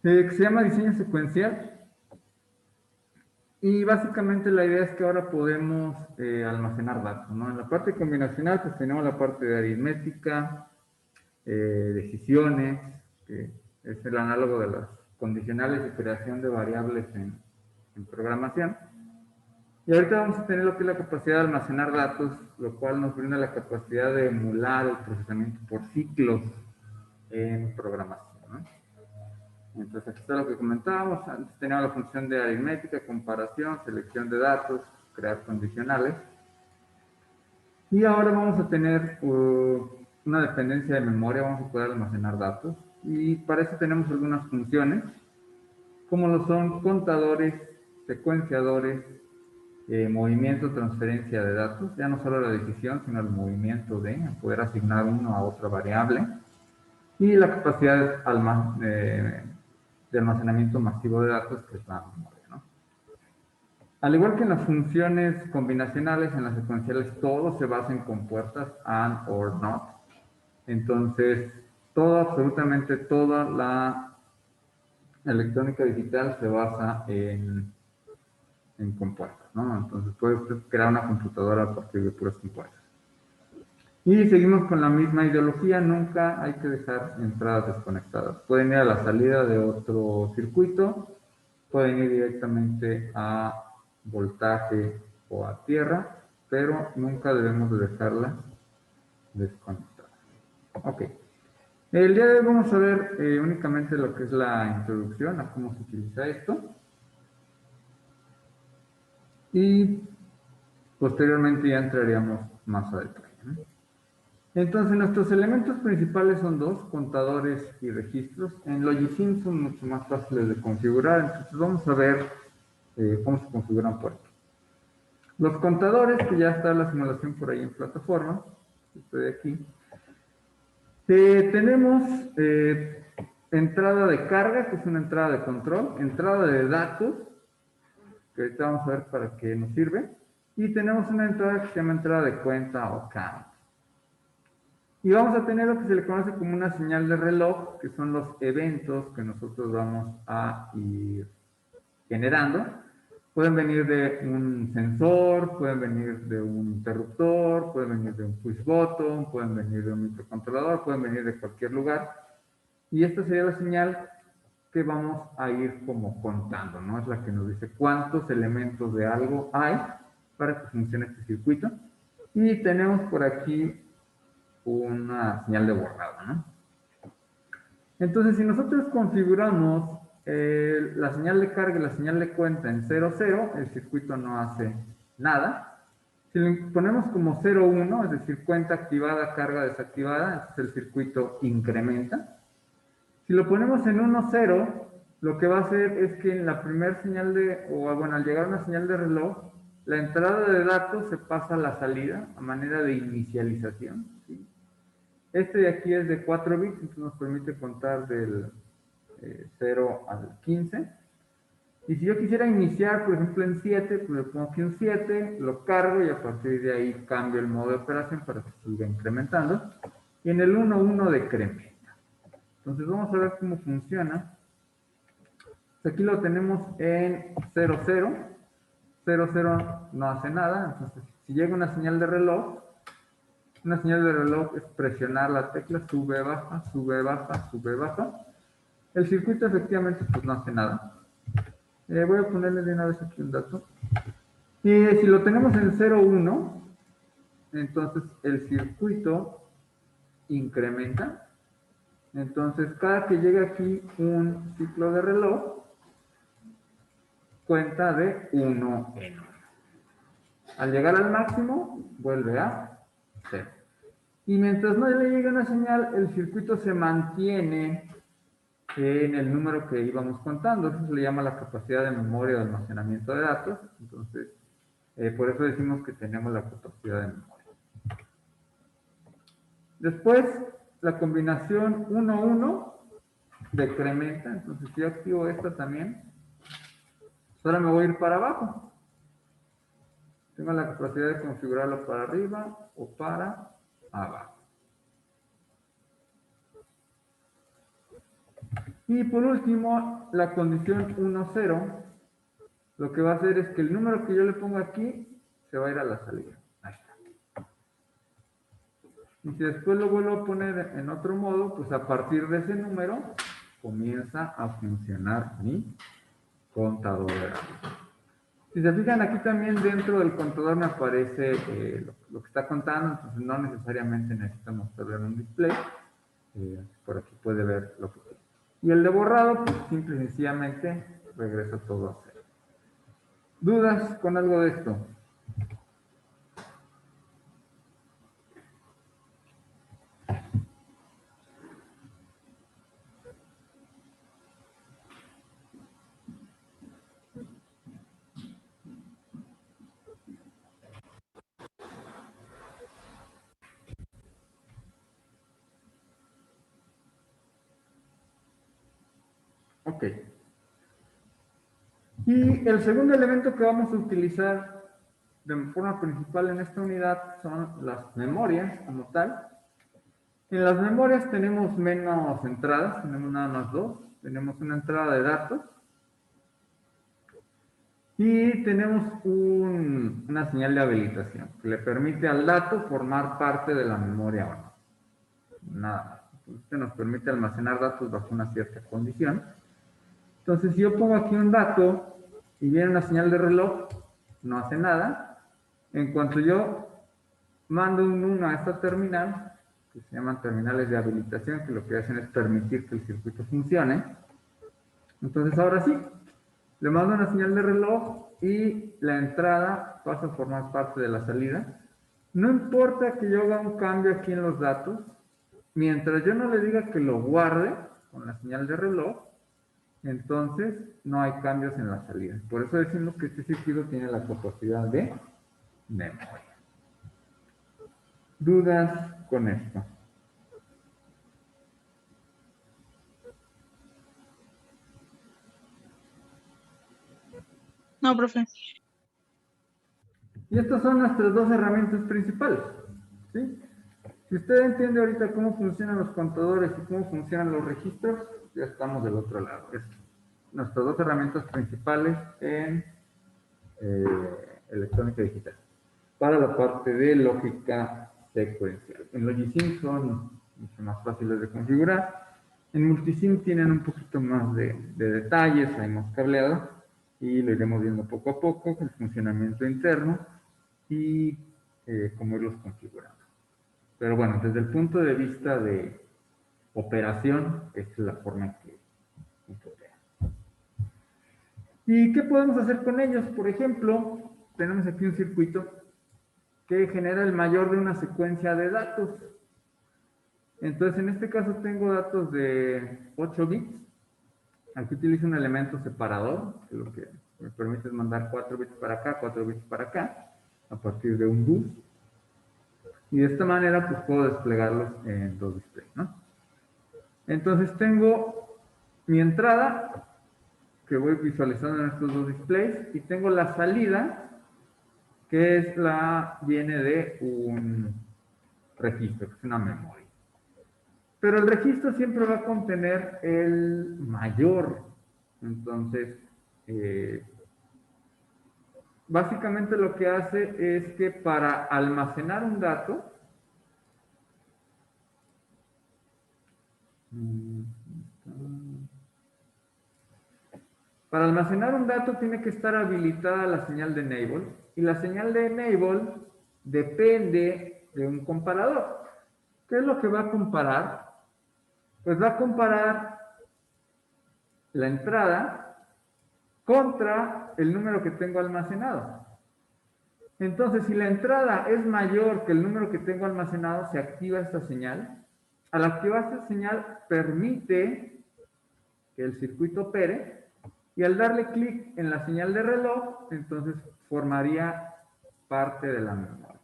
que se llama diseño secuencial. Y básicamente la idea es que ahora podemos almacenar datos, ¿no? En la parte combinacional pues tenemos la parte de aritmética, decisiones, que es el análogo de las condicionales de creación de variables en programación. Y ahorita vamos a tener lo que es la capacidad de almacenar datos, lo cual nos brinda la capacidad de emular el procesamiento por ciclos en programación, ¿no? Entonces aquí está lo que comentábamos. Antes teníamos la función de aritmética, comparación, selección de datos, crear condicionales. Y ahora vamos a tener una dependencia de memoria, vamos a poder almacenar datos. Y para eso tenemos algunas funciones, como lo son contadores, secuenciadores, movimiento, transferencia de datos, ya no solo la decisión, sino el movimiento de poder asignar uno a otra variable, y la capacidad de almacenamiento masivo de datos, que es la memoria, ¿no? Al igual que en las funciones combinacionales, en las secuenciales todo se basa en compuertas and or not. Entonces, absolutamente toda la electrónica digital se basa en compuertas, ¿no? Entonces puedes crear una computadora a partir de puras compuertas. Y seguimos con la misma ideología, nunca hay que dejar entradas desconectadas. Pueden ir a la salida de otro circuito, pueden ir directamente a voltaje o a tierra, pero nunca debemos de dejarla desconectada. Ok. El día de hoy vamos a ver únicamente lo que es la introducción a cómo se utiliza esto. Y posteriormente ya entraríamos más a detalle, ¿no? Entonces, nuestros elementos principales son dos, contadores y registros. En Logisim son mucho más fáciles de configurar, entonces vamos a ver cómo se configuran por aquí. Los contadores, que ya está la simulación por ahí en plataforma, estoy aquí. Tenemos entrada de carga, que es una entrada de control, entrada de datos, que ahorita vamos a ver para qué nos sirve, y tenemos una entrada que se llama entrada de cuenta o count. Y vamos a tener lo que se le conoce como una señal de reloj, que son los eventos que nosotros vamos a ir generando. Pueden venir de un sensor, pueden venir de un interruptor, pueden venir de un push button, pueden venir de un microcontrolador, pueden venir de cualquier lugar. Y esta sería la señal que vamos a ir como contando, ¿no? Es la que nos dice cuántos elementos de algo hay para que funcione este circuito. Y tenemos por aquí una señal de borrado, ¿no? Entonces, si nosotros configuramos la señal de carga y la señal de cuenta en 00, el circuito no hace nada. Si le ponemos como 01, es decir, cuenta activada, carga desactivada, entonces el circuito incrementa. Si lo ponemos en 10, lo que va a hacer es que en la primera señal al llegar a una señal de reloj, la entrada de datos se pasa a la salida a manera de inicialización, ¿sí? Este de aquí es de 4 bits, entonces nos permite contar del 0 al 15. Y si yo quisiera iniciar, por ejemplo, en 7, pues le pongo aquí un 7, lo cargo y a partir de ahí cambio el modo de operación para que siga incrementando. Y en el 1 decrementa. Entonces vamos a ver cómo funciona. Pues aquí lo tenemos en 00. 00 no hace nada. Entonces, si llega una señal de reloj, es presionar la tecla, sube, baja, sube, baja, sube, baja. El circuito efectivamente pues no hace nada. Voy a ponerle de una vez aquí un dato. Y si lo tenemos en 01, entonces el circuito incrementa. Entonces cada que llega aquí un ciclo de reloj, cuenta de 1 en 1. Al llegar al máximo, vuelve a 0. Y mientras no le llegue una señal, el circuito se mantiene en el número que íbamos contando. Eso se le llama la capacidad de memoria de almacenamiento de datos. Entonces, por eso decimos que tenemos la capacidad de memoria. Después, la combinación 1-1 decrementa. Entonces, si yo activo esta también, ahora me voy a ir para abajo. Tengo la capacidad de configurarlo para arriba o para abajo. Y por último, la condición 1,0, lo que va a hacer es que el número que yo le pongo aquí se va a ir a la salida. Ahí está. Y si después lo vuelvo a poner en otro modo, pues a partir de ese número comienza a funcionar mi contador de datos. Si se fijan, aquí también dentro del contador me aparece lo que está contando, entonces no necesariamente necesitamos mostrarlo en un display. Por aquí puede ver lo que quiere. Y el de borrado, pues simple y sencillamente regresa todo a cero. ¿Dudas con algo de esto? Ok. Y el segundo elemento que vamos a utilizar de forma principal en esta unidad son las memorias como tal. En las memorias tenemos menos entradas, tenemos nada más dos. Tenemos una entrada de datos y tenemos una señal de habilitación que le permite al dato formar parte de la memoria o no. Nada más. Esto nos permite almacenar datos bajo una cierta condición. Entonces, si yo pongo aquí un dato y viene una señal de reloj, no hace nada. En cuanto yo mando un 1 a esta terminal, que se llaman terminales de habilitación, que lo que hacen es permitir que el circuito funcione. Entonces, ahora sí, le mando una señal de reloj y la entrada pasa a formar parte de la salida. No importa que yo haga un cambio aquí en los datos, mientras yo no le diga que lo guarde con la señal de reloj, entonces no hay cambios en la salida. Por eso decimos que este circuito tiene la capacidad de memoria. ¿Dudas con esto? No, profe. Y estas son nuestras dos herramientas principales. ¿Sí? Si usted entiende ahorita cómo funcionan los contadores y cómo funcionan los registros, ya estamos del otro lado. Es nuestras dos herramientas principales en electrónica digital. Para la parte de lógica secuencial. En Logisim son mucho más fáciles de configurar. En Multisim tienen un poquito más de detalles, hay más cableado y lo iremos viendo poco a poco, el funcionamiento interno y cómo irlos configurando. Pero bueno, desde el punto de vista de operación, esta es la forma en que opera. ¿Y qué podemos hacer con ellos? Por ejemplo, tenemos aquí un circuito que genera el mayor de una secuencia de datos. Entonces, en este caso tengo datos de 8 bits. Aquí utilizo un elemento separador, que lo que me permite es mandar 4 bits para acá, 4 bits para acá, a partir de un bus. Y de esta manera, pues puedo desplegarlos en dos displays, ¿no? Entonces tengo mi entrada, que voy visualizando en estos dos displays, y tengo la salida, que viene de un registro, que es una memoria. Pero el registro siempre va a contener el mayor. Entonces, básicamente lo que hace es que para almacenar un dato, tiene que estar habilitada la señal de enable, y la señal de enable depende de un comparador. ¿Qué es lo que va a comparar? Pues va a comparar la entrada contra el número que tengo almacenado. Entonces, si la entrada es mayor que el número que tengo almacenado, se activa esta señal. Al activar esta señal, permite que el circuito opere, y al darle clic en la señal de reloj, entonces formaría parte de la memoria.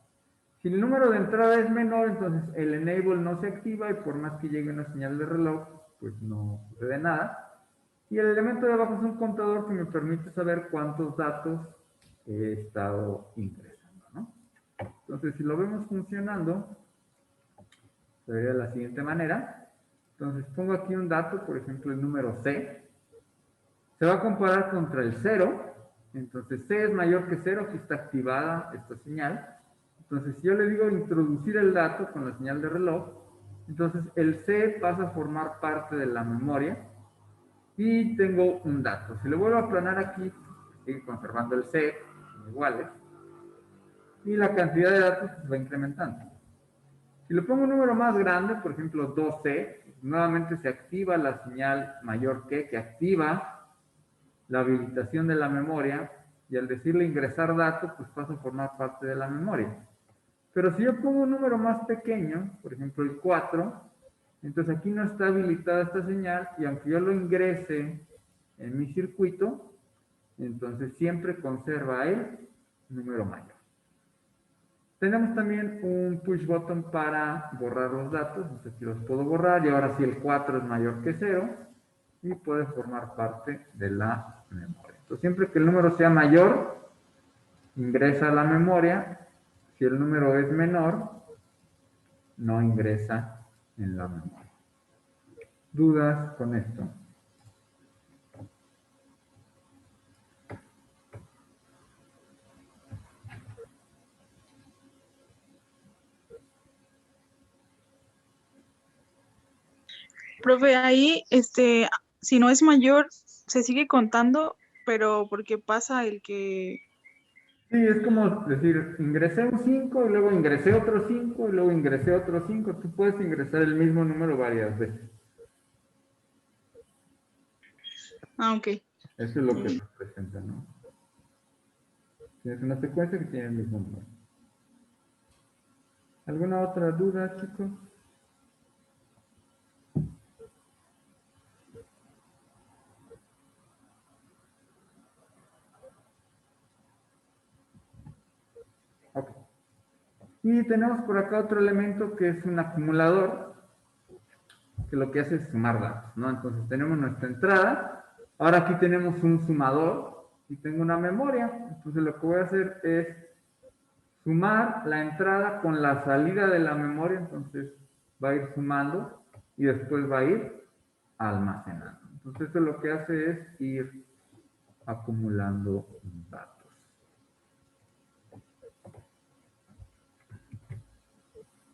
Si el número de entrada es menor, entonces el enable no se activa y por más que llegue una señal de reloj, pues no sucede nada. Y el elemento de abajo es un contador que me permite saber cuántos datos he estado ingresando, ¿no? Entonces, si lo vemos funcionando, se vería de la siguiente manera. Entonces pongo aquí un dato, por ejemplo el número C. Se va a comparar contra el 0. Entonces C es mayor que 0, aquí está activada esta señal. Entonces si yo le digo introducir el dato con la señal de reloj, entonces el C pasa a formar parte de la memoria y tengo un dato. Si le vuelvo a aplanar aquí, sigue conservando el C, iguales, y la cantidad de datos se va incrementando. Si le pongo un número más grande, por ejemplo 12, nuevamente se activa la señal mayor que activa la habilitación de la memoria, y al decirle ingresar datos, pues pasa a formar parte de la memoria. Pero si yo pongo un número más pequeño, por ejemplo el 4, entonces aquí no está habilitada esta señal, y aunque yo lo ingrese en mi circuito, entonces siempre conserva el número mayor. Tenemos también un push button para borrar los datos, entonces aquí los puedo borrar, y ahora sí el 4 es mayor que 0, y puede formar parte de la memoria. Entonces siempre que el número sea mayor, ingresa a la memoria. Si el número es menor, no ingresa en la memoria. ¿Dudas con esto? Profe, ahí, si no es mayor, se sigue contando, pero porque pasa el que... Sí, es como decir, ingresé un 5 y luego ingresé otro 5 y luego ingresé otro 5. Tú puedes ingresar el mismo número varias veces. Ah, ok. Eso es lo que representa, ¿no? Tienes una secuencia que tiene el mismo número. ¿Alguna otra duda, chicos? Ok. Y tenemos por acá otro elemento que es un acumulador, que lo que hace es sumar datos, ¿no? Entonces tenemos nuestra entrada, ahora aquí tenemos un sumador y tengo una memoria. Entonces lo que voy a hacer es sumar la entrada con la salida de la memoria, entonces va a ir sumando y después va a ir almacenando. Entonces esto lo que hace es ir acumulando datos.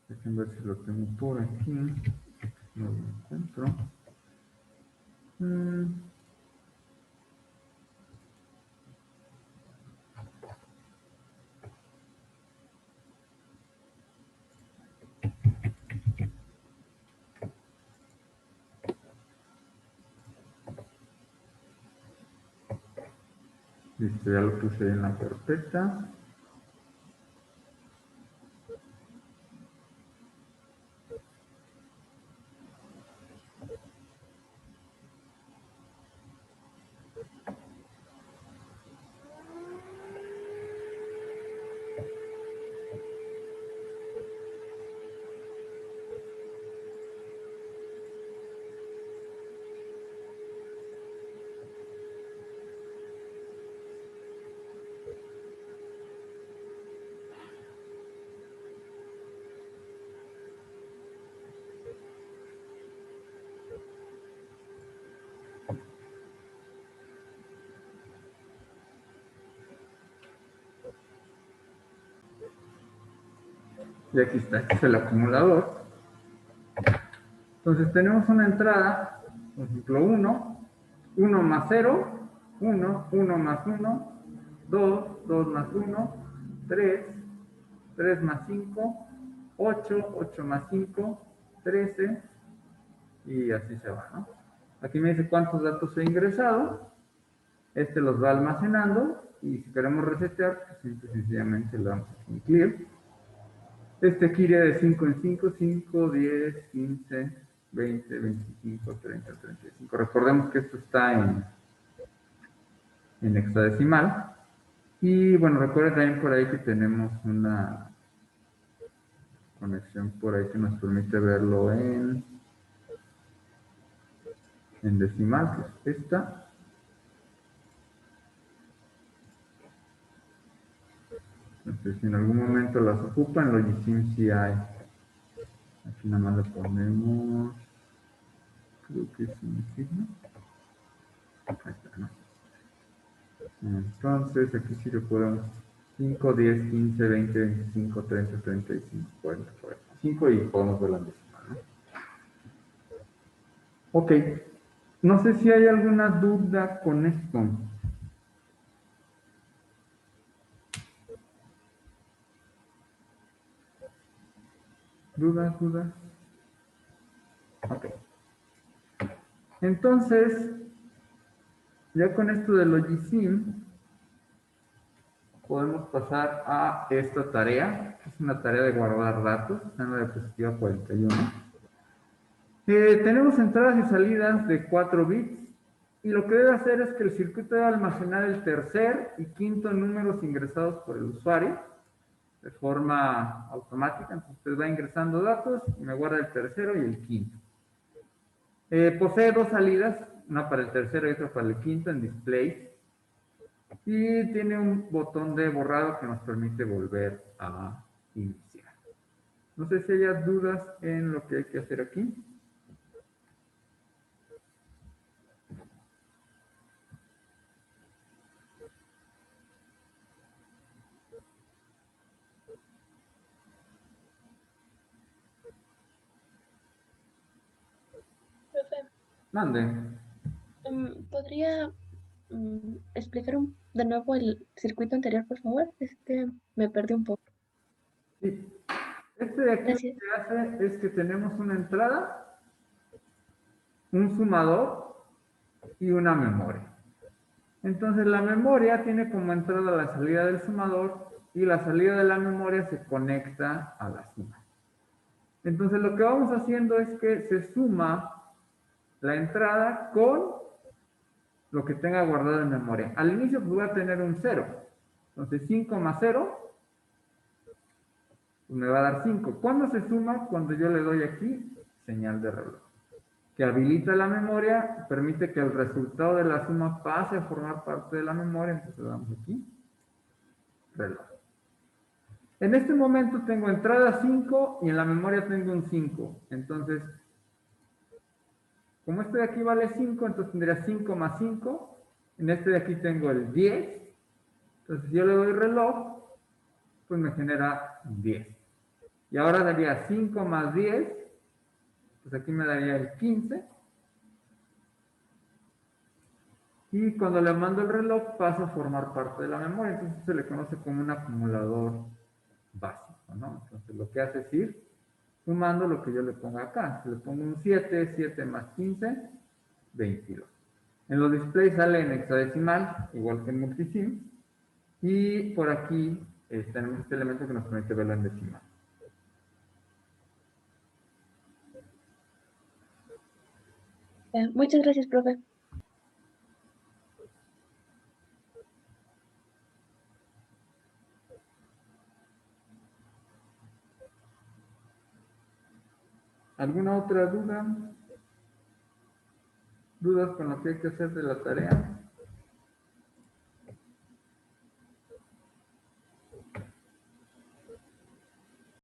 Déjenme ver si lo tengo por aquí. No lo encuentro. Listo, ya lo puse en la carpeta. Y aquí está, este es el acumulador. Entonces tenemos una entrada, por ejemplo 1, 1 más 0, 1, 1 más 1, 2, 2 más 1, 3, 3 más 5, 8, 8 más 5, 13, y así se va, ¿no? Aquí me dice cuántos datos he ingresado, este los va almacenando, y si queremos resetear, pues simple y sencillamente le damos aquí en clear. Este aquí iría de 5 en 5, 5, 10, 15, 20, 25, 30, 35. Recordemos que esto está en hexadecimal. Y bueno, recuerden también por ahí que tenemos una conexión por ahí que nos permite verlo en decimal, que es esta. Entonces, si en algún momento las ocupan, Logicim sí hay. Aquí nada más le ponemos Creo que es un signo. Ahí está, ¿no? Entonces, aquí sí lo podemos 5, 10, 15, 20, 25, 30, 35, 40, 45 y podemos ver la decimal, ¿no? Ok. No sé si hay alguna duda con esto. ¿Dudas, dudas? Ok. Entonces, ya con esto del Logisim, podemos pasar a esta tarea. Es una tarea de guardar datos, está en la diapositiva 41. Tenemos entradas y salidas de 4 bits. Y lo que debe hacer es que el circuito debe almacenar el tercer y quinto números ingresados por el usuario de forma automática. Entonces, usted va ingresando datos y me guarda el tercero y el quinto. Posee 2 salidas, una para el tercero y otra para el quinto en display. Y tiene un botón de borrado que nos permite volver a iniciar. No sé si haya dudas en lo que hay que hacer aquí. Profe, Mande. ¿podría explicar de nuevo el circuito anterior, por favor? Me perdí un poco. Sí. Este de aquí lo Gracias. que hace es que tenemos una entrada, un sumador y una memoria. Entonces la memoria tiene como entrada la salida del sumador y la salida de la memoria se conecta a la suma. Entonces lo que vamos haciendo es que se suma la entrada con lo que tenga guardado en memoria. Al inicio pues, voy a tener un 0. Entonces 5 más 0 pues, me va a dar 5. ¿Cuándo se suma? Cuando yo le doy aquí señal de reloj, que habilita la memoria, permite que el resultado de la suma pase a formar parte de la memoria. Entonces le damos aquí reloj. En este momento tengo entrada 5 y en la memoria tengo un 5. Entonces, como este de aquí vale 5, entonces tendría 5 más 5. En este de aquí tengo el 10. Entonces, si yo le doy reloj, pues me genera 10. Y ahora daría 5 más 10, pues aquí me daría el 15. Y cuando le mando el reloj pasa a formar parte de la memoria. Entonces se le conoce como un acumulador básico, ¿no? Entonces lo que hace es ir sumando lo que yo le ponga acá. Si le pongo un 7, 7 más 15, 22. En los displays sale en hexadecimal, igual que en multisim. Y por aquí tenemos este elemento que nos permite verlo en decimal. Muchas gracias, profe. ¿Alguna otra duda? ¿Dudas con lo que hay que hacer de la tarea?